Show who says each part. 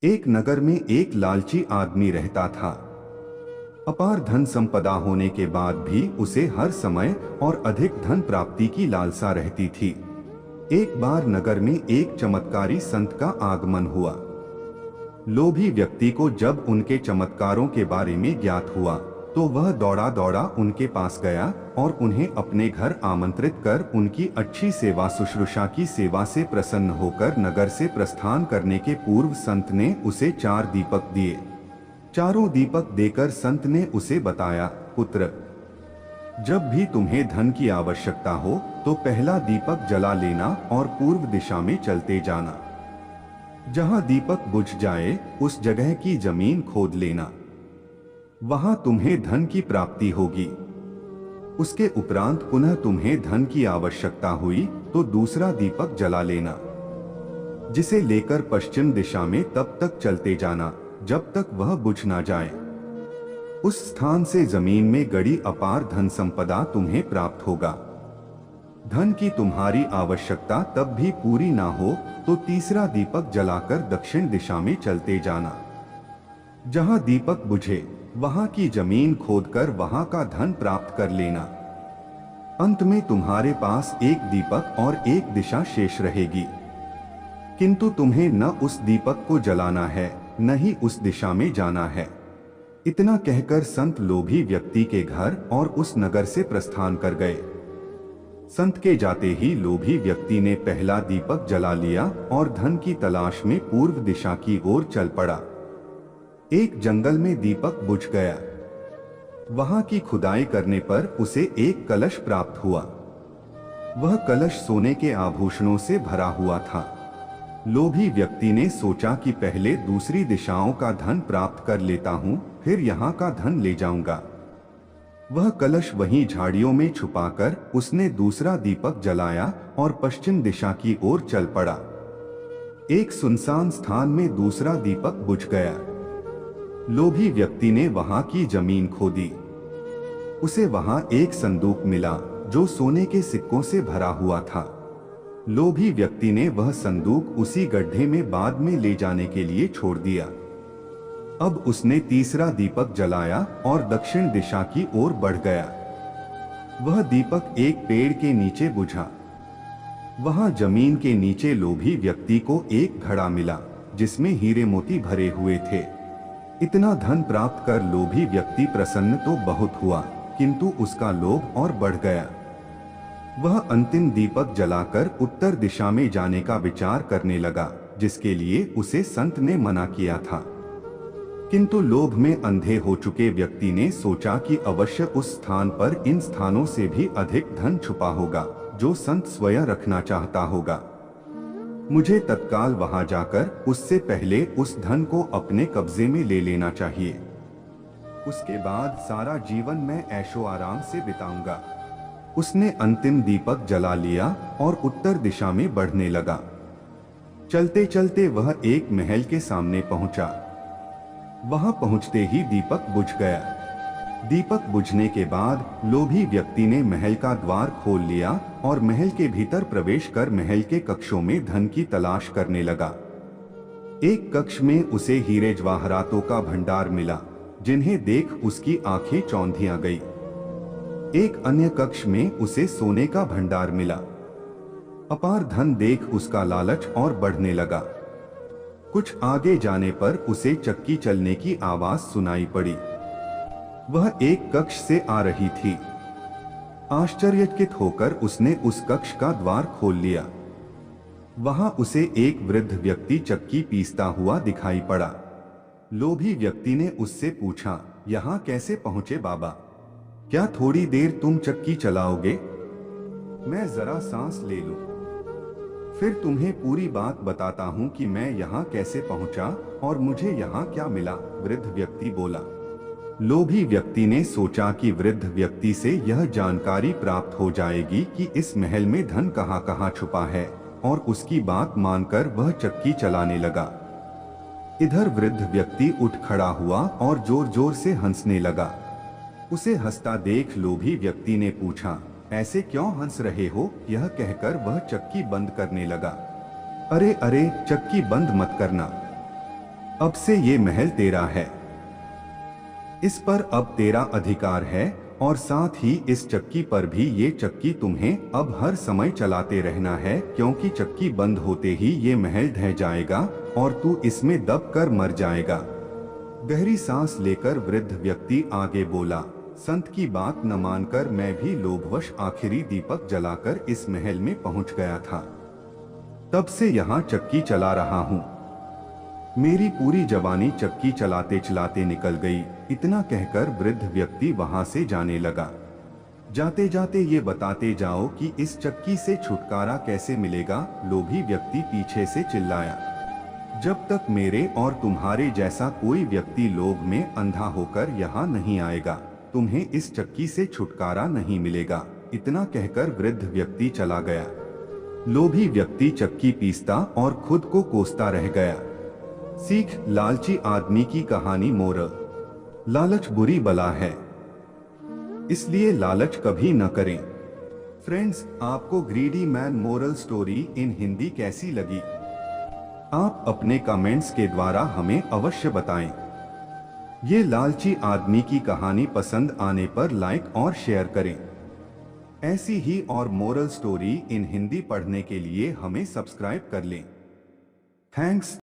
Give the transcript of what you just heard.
Speaker 1: एक नगर में एक लालची आदमी रहता था। अपार धन संपदा होने के बाद भी उसे हर समय और अधिक धन प्राप्ति की लालसा रहती थी। एक बार नगर में एक चमत्कारी संत का आगमन हुआ। लोभी व्यक्ति को जब उनके चमत्कारों के बारे में ज्ञात हुआ तो वह दौड़ा दौड़ा उनके पास गया और उन्हें अपने घर आमंत्रित कर उनकी अच्छी सेवा शुश्रूषा की सेवा से प्रसन्न होकर नगर से प्रस्थान करने के पूर्व संत ने उसे 4 दीपक दिए। चारों दीपक देकर संत ने उसे बताया, पुत्र, जब भी तुम्हें धन की आवश्यकता हो तो पहला दीपक जला लेना और पूर्व दिशा में चलते जाना। जहां दीपक बुझ जाए उस जगह की जमीन खोद लेना, वहां तुम्हें धन की प्राप्ति होगी। उसके उपरांत पुनः तुम्हें धन की आवश्यकता हुई तो दूसरा दीपक जला लेना, जिसे लेकर पश्चिम दिशा में तब तक चलते जाना जब तक वह बुझ ना जाए। उस स्थान से जमीन में गड़ी अपार धन संपदा तुम्हें प्राप्त होगा। धन की तुम्हारी आवश्यकता तब भी पूरी ना हो तो तीसरा दीपक जलाकर दक्षिण दिशा में चलते जाना। जहां दीपक बुझे वहां की जमीन खोदकर वहां का धन प्राप्त कर लेना। अंत में तुम्हारे पास एक दीपक और एक दिशा शेष रहेगी, किंतु तुम्हें न उस दीपक को जलाना है न ही उस दिशा में जाना है। इतना कहकर संत लोभी व्यक्ति के घर और उस नगर से प्रस्थान कर गए। संत के जाते ही लोभी व्यक्ति ने पहला दीपक जला लिया और धन की तलाश में पूर्व दिशा की ओर चल पड़ा। एक जंगल में दीपक बुझ गया। वहां की खुदाई करने पर उसे एक कलश प्राप्त हुआ। वह कलश सोने के आभूषणों से भरा हुआ था। लोभी व्यक्ति ने सोचा कि पहले दूसरी दिशाओं का धन प्राप्त कर लेता हूं, फिर यहाँ का धन ले जाऊंगा। वह कलश वहीं झाड़ियों में छुपाकर उसने दूसरा दीपक जलाया और पश्चिम दिशा की ओर चल पड़ा। एक सुनसान स्थान में दूसरा दीपक बुझ गया। लोभी व्यक्ति ने वहां की जमीन खोदी। उसे वहां एक संदूक मिला जो सोने के सिक्कों से भरा हुआ था। लोभी व्यक्ति ने वह संदूक उसी गड्ढे में बाद में ले जाने के लिए छोड़ दिया। अब उसने तीसरा दीपक जलाया और दक्षिण दिशा की ओर बढ़ गया। वह दीपक एक पेड़ के नीचे बुझा। वहां जमीन के नीचे लोभी व्यक्ति को एक घड़ा मिला जिसमें हीरे मोती भरे हुए थे। इतना धन प्राप्त कर लोभी व्यक्ति प्रसन्न तो बहुत हुआ, किंतु उसका लोभ और बढ़ गया। वह अंतिम दीपक जलाकर उत्तर दिशा में जाने का विचार करने लगा, जिसके लिए उसे संत ने मना किया था। किंतु लोभ में अंधे हो चुके व्यक्ति ने सोचा कि अवश्य उस स्थान पर इन स्थानों से भी अधिक धन छुपा होगा जो संत स्वयं रखना चाहता होगा। मुझे तत्काल वहां जाकर उससे पहले उस धन को अपने कब्जे में ले लेना चाहिए। उसके बाद सारा जीवन मैं ऐशो आराम से बिताऊंगा। उसने अंतिम दीपक जला लिया और उत्तर दिशा में बढ़ने लगा। चलते चलते वह एक महल के सामने पहुंचा। वहां पहुंचते ही दीपक बुझ गया। दीपक बुझने के बाद लोभी व्यक्ति ने महल का द्वार खोल लिया और महल के भीतर प्रवेश कर महल के कक्षों में धन की तलाश करने लगा। एक कक्ष में उसे हीरे जवाहरातों का भंडार मिला, जिन्हें देख उसकी आंखें चौंधिया गई। एक अन्य कक्ष में उसे सोने का भंडार मिला। अपार धन देख उसका लालच और बढ़ने लगा। कुछ आगे जाने पर उसे चक्की चलने की आवाज सुनाई पड़ी। वह एक कक्ष से आ रही थी। आश्चर्यचकित होकर उसने उस कक्ष का द्वार खोल लिया। वहां उसे एक वृद्ध व्यक्ति चक्की पीसता हुआ दिखाई पड़ा। लोभी व्यक्ति ने उससे पूछा, यहाँ कैसे पहुंचे बाबा? क्या थोड़ी देर तुम चक्की चलाओगे? मैं जरा सांस ले लूं, फिर तुम्हें पूरी बात बताता हूं कि मैं यहाँ कैसे पहुंचा और मुझे यहाँ क्या मिला, वृद्ध व्यक्ति बोला। लोभी व्यक्ति ने सोचा कि वृद्ध व्यक्ति से यह जानकारी प्राप्त हो जाएगी कि इस महल में धन कहाँ कहाँ छुपा है, और उसकी बात मानकर वह चक्की चलाने लगा। इधर वृद्ध व्यक्ति उठ खड़ा हुआ और जोर जोर से हंसने लगा। उसे हंसता देख लोभी व्यक्ति ने पूछा, ऐसे क्यों हंस रहे हो? यह कहकर वह चक्की बंद करने लगा। अरे अरे, चक्की बंद मत करना, अब से ये महल तेरा है, इस पर अब तेरा अधिकार है और साथ ही इस चक्की पर भी। ये चक्की तुम्हें अब हर समय चलाते रहना है, क्योंकि चक्की बंद होते ही ये महल ढह जाएगा और तू इसमें दब कर मर जाएगा। गहरी सांस लेकर वृद्ध व्यक्ति आगे बोला, संत की बात न मानकर मैं भी लोभवश आखिरी दीपक जलाकर इस महल में पहुंच गया था। तब से यहाँ चक्की चला रहा हूँ। मेरी पूरी जवानी चक्की चलाते चलाते निकल गई। इतना कहकर वृद्ध व्यक्ति वहां से जाने लगा। जाते जाते ये बताते जाओ कि इस चक्की से छुटकारा कैसे मिलेगा, लोभी व्यक्ति पीछे से चिल्लाया। जब तक मेरे और तुम्हारे जैसा कोई व्यक्ति लोभ में अंधा होकर यहाँ नहीं आएगा, तुम्हें इस चक्की से छुटकारा नहीं मिलेगा। इतना कहकर वृद्ध व्यक्ति चला गया। लोभी व्यक्ति चक्की पीसता और खुद को कोसता रह गया। सीख, लालची आदमी की कहानी। मोरल, लालच बुरी बला है, इसलिए लालच कभी न करें। फ्रेंड्स, आपको greedy man moral story in Hindi कैसी लगी? आप अपने कमेंट्स के द्वारा हमें अवश्य बताएं। ये लालची आदमी की कहानी पसंद आने पर लाइक और शेयर करें। ऐसी ही और मोरल स्टोरी इन हिंदी पढ़ने के लिए हमें सब्सक्राइब कर लें। थैंक्स।